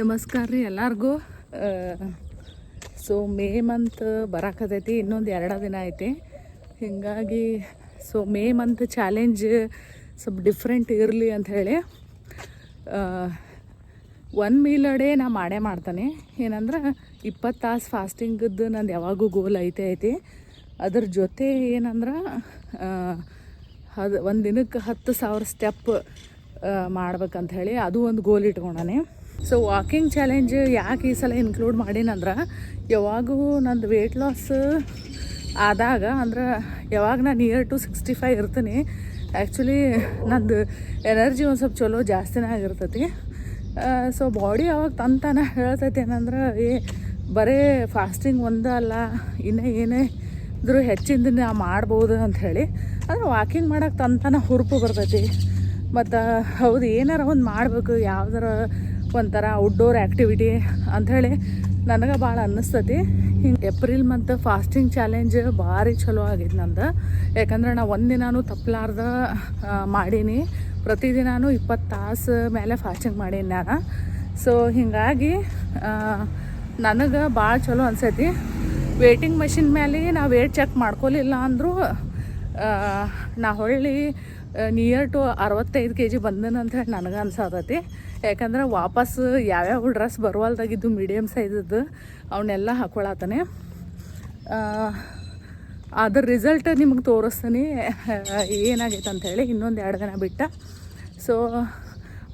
ನಮಸ್ಕಾರ ರೀ ಎಲ್ಲರಿಗೂ. ಸೊ ಮೇ ಮಂತ್ ಬರಾಕತೈತಿ, ಇನ್ನೊಂದು 2 ದಿನ ಐತಿ. ಹೀಗಾಗಿ ಮೇ ಮಂತ್ ಚಾಲೆಂಜ್ ಸ್ವಲ್ಪ ಡಿಫ್ರೆಂಟ್ ಇರಲಿ ಅಂಥೇಳಿ 1 ಮೀಲ್ ಅ ಡೇ ನಾ ಮಾಡೇ ಮಾಡ್ತಾನೆ. ಏನಂದ್ರೆ 20 ತಾಸು ಫಾಸ್ಟಿಂಗದ್ದು ನಂದು ಯಾವಾಗೂ ಗೋಲ್ ಐತಿ. ಅದ್ರ ಜೊತೆ ಏನಂದ್ರೆ ಅದು ಒಂದು ದಿನಕ್ಕೆ 10,000 ಸ್ಟೆಪ್ ಮಾಡ್ಬೇಕಂತ ಹೇಳಿ ಅದು ಒಂದು ಗೋಲ್ ಇಟ್ಕೊಂಡಾನೆ. ಸೊ ವಾಕಿಂಗ್ ಚಾಲೆಂಜ್ ಯಾಕೆ ಈ ಸಲ ಇನ್ಕ್ಲೂಡ್ ಮಾಡೀನಂದ್ರೆ, ಯಾವಾಗೂ ನಂದು ವೆಯ್ಟ್ ಲಾಸ್ ಆದಾಗ ಅಂದ್ರೆ ಯಾವಾಗ ನಾನು ನಿಯರ್ ಟು 65 ಇರ್ತೀನಿ, ಆ್ಯಕ್ಚುಲಿ ನಂದು ಎನರ್ಜಿ ಒಂದು ಸ್ವಲ್ಪ ಚಲೋ ಜಾಸ್ತಿನೇ ಆಗಿರ್ತೈತಿ. ಸೊ ಬಾಡಿ ಯಾವಾಗ ತಂತಾನೆ ಹೇಳ್ತೈತಿ ಏನಂದ್ರೆ, ಬರೀ ಫಾಸ್ಟಿಂಗ್ ಒಂದೇ ಅಲ್ಲ, ಇನ್ನೂ ಏನೇ ಇದ್ರೂ ಹೆಚ್ಚಿಂದ ನಾವು ಮಾಡ್ಬೋದು ಅಂಥೇಳಿ. ಅಂದರೆ ವಾಕಿಂಗ್ ಮಾಡೋಕೆ ತಂತಾನೆ ಹುರುಪು ಬರ್ತೈತಿ. ಮತ್ತು ಹೌದು, ಏನಾರ ಒಂದು ಮಾಡಬೇಕು, ಯಾವ್ದಾರ ಒಂಥರ ಔಟ್ಡೋರ್ ಆ್ಯಕ್ಟಿವಿಟಿ ಅಂಥೇಳಿ ನನಗೆ ಭಾಳ ಅನ್ನಿಸ್ತೈತಿ. ಹಿಂಗೆ ಏಪ್ರಿಲ್ ಮಂತ್ ಫಾಸ್ಟಿಂಗ್ ಚಾಲೆಂಜ್ ಭಾರಿ ಚಲೋ ಆಗೈತೆ ನಂದು. ಯಾಕಂದ್ರೆ ನಾ ಒಂದಿನಾನು ತಪ್ಪಲಾರ್ದ ಮಾಡೀನಿ. ಪ್ರತಿದಿನಾನು 20 ತಾಸು ಮೇಲೆ ಫಾಸ್ಟಿಂಗ್ ಮಾಡೀನಿ ನಾನು. ಸೊ ಹೀಗಾಗಿ ನನಗೆ ಭಾಳ ಚಲೋ ಅನ್ಸೈತಿ. ವೇಟಿಂಗ್ ಮಷಿನ್ ಮೇಲೆ ನಾ ವೇಟ್ ಚೆಕ್ ಮಾಡ್ಕೊಲಿಲ್ಲ ಅಂದರೂ ನಾ ಹೊಳ್ಳಿ ನಿಯರ್ ಟು 65 kg ಬಂದನು ಅಂತ ಹೇಳಿ ನನಗೆ ಅನ್ಸತೈತಿ. ಯಾಕಂದ್ರೆ ವಾಪಸ್ಸು ಯಾವ್ಯಾವ ಡ್ರೆಸ್ ಬರುವಲ್ದಾಗಿದ್ದು ಮೀಡಿಯಮ್ ಸೈಜದ್ದು ಅವನ್ನೆಲ್ಲ ಹಾಕ್ಕೊಳತ್ತಾನೆ. ಅದ್ರ ರಿಸಲ್ಟ್ ನಿಮಗೆ ತೋರಿಸ್ತೀನಿ ಏನಾಗೈತೆ ಅಂಥೇಳಿ ಇನ್ನೊಂದು 2 ದಿನ ಬಿಟ್ಟು. ಸೊ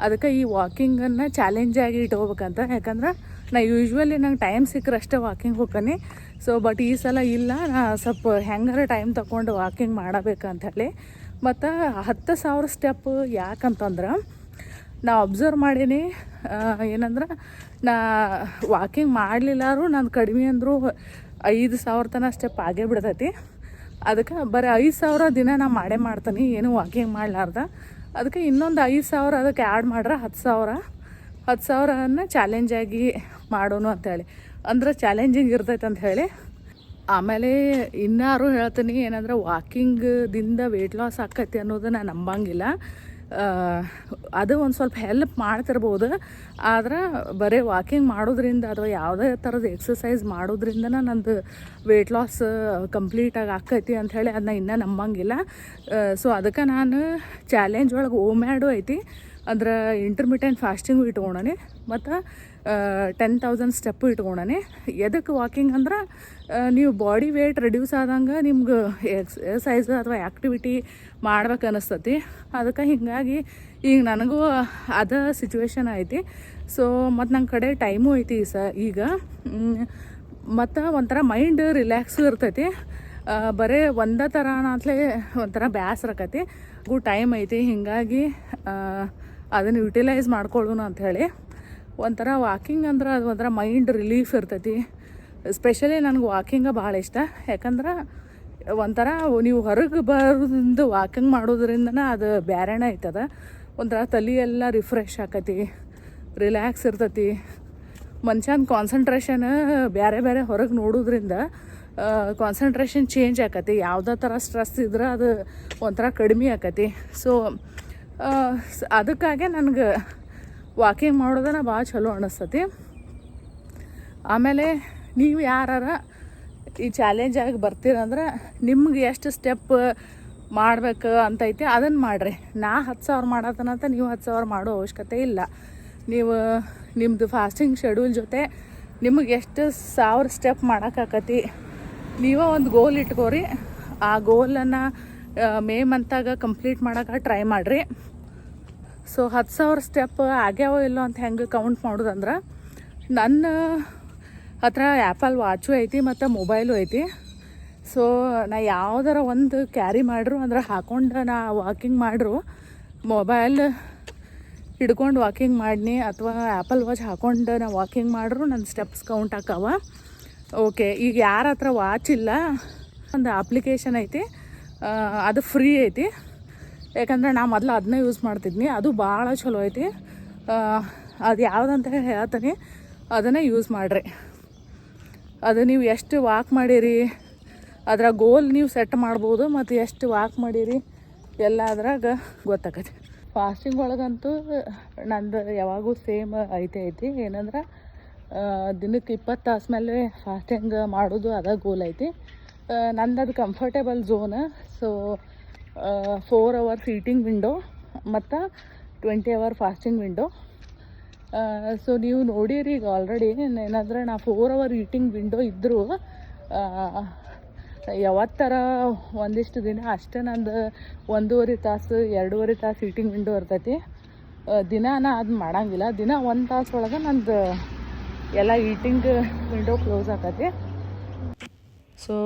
ಅದಕ್ಕೆ ಈ ವಾಕಿಂಗನ್ನು ಚಾಲೆಂಜಾಗಿ ಇಟ್ಕೋಬೇಕಂತ. ಯಾಕಂದ್ರೆ ನಾ ಯೂಶ್ವಲಿ ನಂಗೆ ಟೈಮ್ ಸಿಕ್ಕರಷ್ಟೇ ವಾಕಿಂಗ್ ಹೋಗ್ತೀನಿ. ಸೊ ಬಟ್ ಈ ಸಲ ಇಲ್ಲ, ನಾ ಸ್ವಲ್ಪ ಹೆಂಗಾರ ಟೈಮ್ ತೊಗೊಂಡು ವಾಕಿಂಗ್ ಮಾಡಬೇಕಂಥೇಳಿ. ಮತ್ತು 10,000 ಸ್ಟೆಪ್ ಯಾಕಂತಂದ್ರೆ ನಾ ಅಬ್ಸರ್ವ್ ಮಾಡೀನಿ. ಏನಂದ್ರೆ ನಾ ವಾಕಿಂಗ್ ಮಾಡಲಿಲ್ಲಾರು ನಾನು ಕಡಿಮೆ ಅಂದರೂ 5,000 ತನಕ ಸ್ಟೆಪ್ ಆಗೇ ಬಿಡ್ತೈತಿ. ಅದಕ್ಕೆ ಬರೀ 5,000 ದಿನ ನಾ ಮಾಡೇ ಮಾಡ್ತೀನಿ, ಏನು ವಾಕಿಂಗ್ ಮಾಡಲಾರ್ದ. ಅದಕ್ಕೆ ಇನ್ನೊಂದು 5,000 ಅದಕ್ಕೆ ಆ್ಯಡ್ ಮಾಡ್ರೆ 10,000 ಚಾಲೆಂಜಾಗಿ ಮಾಡೋಣ ಅಂಥೇಳಿ. ಅಂದ್ರೆ ಚಾಲೆಂಜಿಂಗ್ ಇರ್ತೈತೆ ಅಂತ ಹೇಳಿ. ಆಮೇಲೆ ಇನ್ನಾರು ಹೇಳ್ತೀನಿ ಏನಂದ್ರೆ, ವಾಕಿಂಗ್ದಿಂದ ವೆಯ್ಟ್ ಲಾಸ್ ಆಕೈತಿ ಅನ್ನೋದು ನಾನು ನಂಬಂಗಿಲ್ಲ. ಅದು ಒಂದು ಸ್ವಲ್ಪ ಹೆಲ್ಪ್ ಮಾಡ್ತಿರ್ಬೋದು. ಆದ್ರೆ ಬರೀ ವಾಕಿಂಗ್ ಮಾಡೋದ್ರಿಂದ ಅಥವಾ ಯಾವುದೇ ಥರದ ಎಕ್ಸಸೈಸ್ ಮಾಡೋದ್ರಿಂದ ನಂದು ವೆಯ್ಟ್ ಲಾಸ್ ಕಂಪ್ಲೀಟಾಗಿ ಆಕೈತಿ ಅಂಥೇಳಿ ಅದನ್ನ ಇನ್ನೂ ನಂಬಂಗಿಲ್ಲ. ಸೊ ಅದಕ್ಕೆ ನಾನು ಚಾಲೆಂಜ್ ಒಳಗೆ ಓಮ್ಯಾಡು ಐತಿ, ಅಂದ್ರೆ ಇಂಟರ್ಮಿಟೆಂಟ್ ಫಾಸ್ಟಿಂಗು ಇಟ್ಕೊಂಡಾನೆ ಮತ್ತು 10,000 ಸ್ಟೆಪ್ಪು ಇಟ್ಕೊಂಡಾನೆ. ಎದಕ್ಕೆ ವಾಕಿಂಗ್ ಅಂದ್ರೆ, ನೀವು ಬಾಡಿ ವೇಟ್ ರೆಡ್ಯೂಸ್ ಆದಂಗೆ ನಿಮ್ಗೆ ಎಕ್ಸಸೈಸ್ ಅಥವಾ ಆ್ಯಕ್ಟಿವಿಟಿ ಮಾಡ್ಬೇಕು ಅನ್ನಿಸ್ತತಿ. ಅದಕ್ಕೆ ಹೀಗಾಗಿ ಈಗ ನನಗೂ ಅದ ಸಿಚುವೇಶನ್ ಐತಿ. ಸೊ ಮತ್ತು ನನ್ನ ಕಡೆ ಟೈಮು ಐತಿ ಈಗ ಮತ್ತು ಒಂಥರ ಮೈಂಡ್ ರಿಲ್ಯಾಕ್ಸು ಇರ್ತೈತಿ. ಬರೀ ಒಂದೇ ಥರ ಅಂತಲೇ ಒಂಥರ ಬೇಸರ ಆಕೈತಿ. ಟೈಮ್ ಐತಿ, ಹೀಗಾಗಿ ಅದನ್ನು ಯುಟಿಲೈಸ್ ಮಾಡ್ಕೊಳ್ಳೋಣ ಅಂಥೇಳಿ. ಒಂಥರ ವಾಕಿಂಗ್ ಅಂದ್ರೆ ಅದು ಒಂಥರ ಮೈಂಡ್ ರಿಲೀಫ್ ಇರ್ತೈತಿ. ಸ್ಪೆಷಲಿ ನನಗೆ ವಾಕಿಂಗ ಭಾಳ ಇಷ್ಟ. ಯಾಕಂದ್ರೆ ಒಂಥರ ನೀವು ಹೊರಗೆ ಬರೋದ್ರಿಂದ ವಾಕಿಂಗ್ ಮಾಡೋದ್ರಿಂದನೇ ಅದು ಬೇರೆನೇ ಐತದ. ಒಂಥರ ತಲೆ ಎಲ್ಲ ರಿಫ್ರೆಶ್ ಆಕತಿ, ರಿಲ್ಯಾಕ್ಸ್ ಇರ್ತೈತಿ. ಮನುಷ್ಯನ ಕಾನ್ಸಂಟ್ರೇಷನ್ ಬೇರೆ ಹೊರಗೆ ನೋಡೋದ್ರಿಂದ ಕಾನ್ಸಂಟ್ರೇಷನ್ ಚೇಂಜ್ ಆಕತಿ. ಯಾವುದೇ ಥರ ಸ್ಟ್ರೆಸ್ ಇದ್ರೆ ಅದು ಒಂಥರ ಕಡಿಮೆ ಆಕತಿ. ಸೊ ಅದಕ್ಕಾಗೆ ನನಗೆ ವಾಕಿಂಗ್ ಮಾಡೋದನ್ನ ಭಾಳ ಚಲೋ ಅನ್ನಿಸ್ತತಿ. ಆಮೇಲೆ ನೀವು ಯಾರಾರ ಈ ಚಾಲೆಂಜಾಗಿ ಬರ್ತೀರಂದ್ರೆ, ನಿಮ್ಗೆ ಎಷ್ಟು ಸ್ಟೆಪ್ ಮಾಡ್ಬೇಕು ಅಂತೈತಿ ಅದನ್ನು ಮಾಡಿರಿ. ನಾ 10,000 ಮಾಡತ್ತನಂತ ನೀವು 10,000 ಮಾಡೋ ಅವಶ್ಯಕತೆ ಇಲ್ಲ. ನೀವು ನಿಮ್ಮದು ಫಾಸ್ಟಿಂಗ್ ಶೆಡ್ಯೂಲ್ ಜೊತೆ ನಿಮಗೆ ಎಷ್ಟು 1,000 ಸ್ಟೆಪ್ ಮಾಡೋಕ್ಕಾಕತಿ, ನೀವೇ ಒಂದು ಗೋಲ್ ಇಟ್ಕೋರಿ. ಆ ಗೋಲನ್ನು ಮೇ ಮಂತಾಗ ಕಂಪ್ಲೀಟ್ ಮಾಡೋಕೆ ಟ್ರೈ ಮಾಡಿರಿ. ಸೊ 10,000 ಸ್ಟೆಪ್ ಆಗ್ಯಾವೋ ಇಲ್ಲೋ ಅಂತ ಹೆಂಗೆ ಕೌಂಟ್ ಮಾಡೋದಂದ್ರೆ, ನನ್ನ ಹತ್ರ ಆ್ಯಪಲ್ ವಾಚು ಐತಿ ಮತ್ತು ಮೊಬೈಲು ಐತಿ. ಸೊ ನಾ ಯಾವ್ದಾರ ಒಂದು ಕ್ಯಾರಿ ಮಾಡ್ರು ಅಂದ್ರೆ ಹಾಕೊಂಡು ನಾ ವಾಕಿಂಗ್ ಮಾಡ್ರು, ಮೊಬೈಲ್ ಹಿಡ್ಕೊಂಡು ವಾಕಿಂಗ್ ಮಾಡಿನಿ ಅಥವಾ ಆ್ಯಪಲ್ ವಾಚ್ ಹಾಕೊಂಡು ನಾ ವಾಕಿಂಗ್ ಮಾಡ್ರು ನನ್ನ ಸ್ಟೆಪ್ಸ್ ಕೌಂಟ್ ಆಕಾವ. ಓಕೆ, ಈಗ ಯಾರ ಹತ್ರ ವಾಚ್ ಇಲ್ಲ, ಒಂದು ಅಪ್ಲಿಕೇಶನ್ ಐತಿ, ಅದು ಫ್ರೀ ಐತಿ. ಯಾಕಂದ್ರೆ ನಾ ಮೊದಲು ಅದನ್ನ ಯೂಸ್ ಮಾಡ್ತಿದ್ನಿ, ಅದು ಭಾಳ ಚಲೋ ಐತಿ. ಅದು ಯಾವುದಂತ ಹೇಳ್ತೀನಿ, ಅದನ್ನೇ ಯೂಸ್ ಮಾಡಿರಿ. ಅದು ನೀವು ಎಷ್ಟು ವಾಕ್ ಮಾಡಿರಿ ಅದರ ಗೋಲ್ ನೀವು ಸೆಟ್ ಮಾಡ್ಬೋದು, ಮತ್ತು ಎಷ್ಟು ವಾಕ್ ಮಾಡಿರಿ ಎಲ್ಲ ಅದ್ರಾಗ ಗೊತ್ತಾಗತ್ತೆ. ಫಾಸ್ಟಿಂಗ್ ಒಳಗಂತೂ ನಂದು ಯಾವಾಗೂ ಸೇಮ್ ಐತಿ ಏನಂದ್ರೆ ದಿನಕ್ಕೆ 20 ತಾಸು ಮೇಲೆ ಫಾಸ್ಟಿಂಗ್ ಮಾಡೋದು ಅದ ಗೋಲ್ ಐತಿ. ನಂದು ಅದು comfortable zone. So 4 hours eating window ಮತ್ತು 20 ಅವರ್ ಫಾಸ್ಟಿಂಗ್ ವಿಂಡೋ. ಸೊ ನೀವು ನೋಡಿರಿ ಈಗ ಆಲ್ರೆಡಿ ಏನಂದ್ರೆ ನಾ 4 ಅವರ್ ಈಟಿಂಗ್ ವಿಂಡೋ ಇದ್ದರೂ ಯಾವತ್ತರ ಒಂದಿಷ್ಟು ದಿನ ಅಷ್ಟೇ ನಂದು 1.5 ತಾಸು 2.5 ತಾಸು ಈಟಿಂಗ್ ವಿಂಡೋ ಇರ್ತೈತಿ. ದಿನ ನಾ ಅದು ಮಾಡೋಂಗಿಲ್ಲ. ದಿನ 1 ತಾಸು ಒಳಗೆ ನಂದು ಎಲ್ಲ ಈಟಿಂಗ್ ವಿಂಡೋ ಕ್ಲೋಸ್ ಆಕತಿ. ಸೊ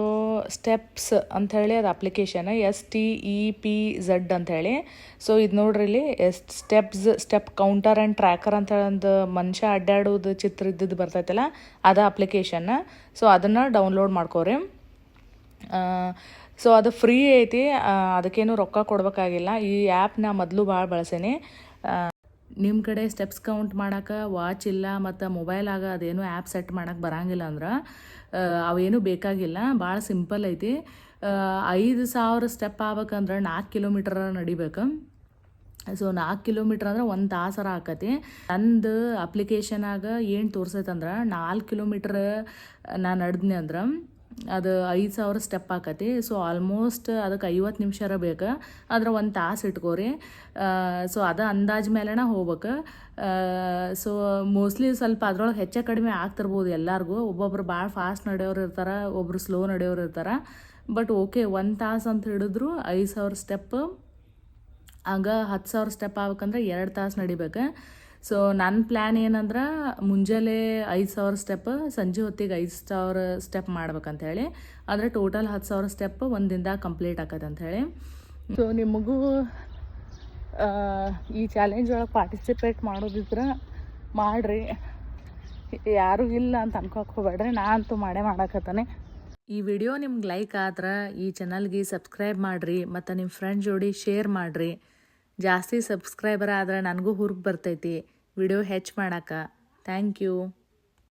ಸ್ಟೆಪ್ಸ್ ಅಂಥೇಳಿ ಅದು ಅಪ್ಲಿಕೇಶನ್ STEPZ ಅಂಥೇಳಿ. ಸೊ ಇದು ನೋಡ್ರಿ ಇಲ್ಲಿ ಸ್ಟೆಪ್ ಕೌಂಟರ್ ಆ್ಯಂಡ್ ಟ್ರ್ಯಾಕರ್ ಅಂತೇಳಿ ಒಂದು ಮನುಷ್ಯ ಅಡ್ಡಾಡೋದು ಚಿತ್ರ ಇದ್ದದ್ದು ಬರ್ತೈತಲ್ಲ ಅದ ಅಪ್ಲಿಕೇಶನ್. ಸೊ ಅದನ್ನು ಡೌನ್ಲೋಡ್ ಮಾಡ್ಕೋರಿ. ಸೊ ಅದು ಫ್ರೀ ಐತಿ, ಅದಕ್ಕೇನು ರೊಕ್ಕ ಕೊಡ್ಬೇಕಾಗಿಲ್ಲ. ಈ ಆ್ಯಪ್ ನಾ ಮೊದಲು ಭಾಳ ಬಳಸೇನಿ. ನಿಮ್ಮ ಕಡೆ ಸ್ಟೆಪ್ಸ್ ಕೌಂಟ್ ಮಾಡೋಕೆ ವಾಚ್ ಇಲ್ಲ ಮತ್ತು ಮೊಬೈಲಾಗ ಅದೇನು ಆ್ಯಪ್ ಸೆಟ್ ಮಾಡೋಕೆ ಬರೋಂಗಿಲ್ಲ ಅಂದ್ರೆ ಅವೇನು ಬೇಕಾಗಿಲ್ಲ. ಭಾಳ ಸಿಂಪಲ್ ಐತಿ. 5,000 ಸ್ಟೆಪ್ ಆಗ್ಬೇಕಂದ್ರೆ 4 ಕಿಲೋಮೀಟರ್ ನಡಿಬೇಕು. ಸೊ 4 ಕಿಲೋಮೀಟ್ರ್ ಅಂದ್ರೆ 1 ತಾಸರ ಆಕತಿ. ನಂದು ಅಪ್ಲಿಕೇಶನಾಗ ಏನು ತೋರ್ಸೈತಂದ್ರೆ 4 ಕಿಲೋಮೀಟ್ರ್ ನಾನು ನಡೆದ್ನಿ ಅಂದ್ರೆ ಅದು 5,000 ಸ್ಟೆಪ್ ಆಕತಿ. ಸೊ ಆಲ್ಮೋಸ್ಟ್ ಅದಕ್ಕೆ 50 ನಿಮಿಷರ ಬೇಕು. ಆದ್ರೆ 1 ತಾಸು ಇಟ್ಕೋರಿ. ಸೊ ಅದು ಅಂದಾಜು ಮೇಲೆನ ಹೋಗ್ಬೇಕು. ಸೊ ಮೋಸ್ಟ್ಲಿ ಸ್ವಲ್ಪ ಅದ್ರೊಳಗೆ ಹೆಚ್ಚು ಕಡಿಮೆ ಆಗ್ತಿರ್ಬೋದು ಎಲ್ಲರಿಗೂ. ಒಬ್ಬೊಬ್ರು ಭಾಳ ಫಾಸ್ಟ್ ನಡೆಯೋರು ಇರ್ತಾರೆ, ಒಬ್ಬರು ಸ್ಲೋ ನಡೆಯೋರು ಇರ್ತಾರೆ. ಬಟ್ ಓಕೆ, 1 ತಾಸು ಅಂತ ಹಿಡಿದ್ರು 5,000 ಸ್ಟೆಪ್. ಆಗ 10,000 ಸ್ಟೆಪ್ ಆಗ್ಬೇಕಂದ್ರೆ 2 ತಾಸು ನಡಿಬೇಕು. ಸೊ ನನ್ನ ಪ್ಲ್ಯಾನ್ ಏನಂದ್ರೆ ಮುಂಜಾನೆ 5,000 ಸ್ಟೆಪ್, ಸಂಜೆ ಹೊತ್ತಿಗೆ 5,000 ಸ್ಟೆಪ್ ಮಾಡ್ಬೇಕಂಥೇಳಿ. ಆದರೆ ಟೋಟಲ್ 10,000 ಸ್ಟೆಪ್ ಒಂದು ದಿನದಾಗ ಕಂಪ್ಲೀಟ್ ಆಕತ್ತೆ ಅಂಥೇಳಿ. ಸೊ ನಿಮಗೂ ಈ ಚಾಲೆಂಜ್ ಒಳಗೆ ಪಾರ್ಟಿಸಿಪೇಟ್ ಮಾಡೋದಿದ್ರೆ ಮಾಡಿರಿ. ಯಾರೂ ಇಲ್ಲ ಅಂತ ಅನ್ಕೋಕೆ ಹೋಗ್ಬೇಡ್ರಿ, ನಾ ಅಂತೂ ಮಾಡಾಕತ್ತಾನೆ. ಈ ವಿಡಿಯೋ ನಿಮ್ಗೆ ಲೈಕ್ ಆದ್ರೆ ಈ ಚಾನಲ್ಗೆ ಸಬ್ಸ್ಕ್ರೈಬ್ ಮಾಡಿರಿ ಮತ್ತು ನಿಮ್ಮ ಫ್ರೆಂಡ್ ಜೋಡಿ ಶೇರ್ ಮಾಡಿರಿ. ಜಾಸ್ತಿ ಸಬ್ಸ್ಕ್ರೈಬರ್ ಆದ್ರೆ ನನಗೂ ಹುರುಪು ಬರ್ತೈತಿ ವಿಡಿಯೋ ಹೆಚ್ಚು ಮಾಡೋಕೆ. Thank you.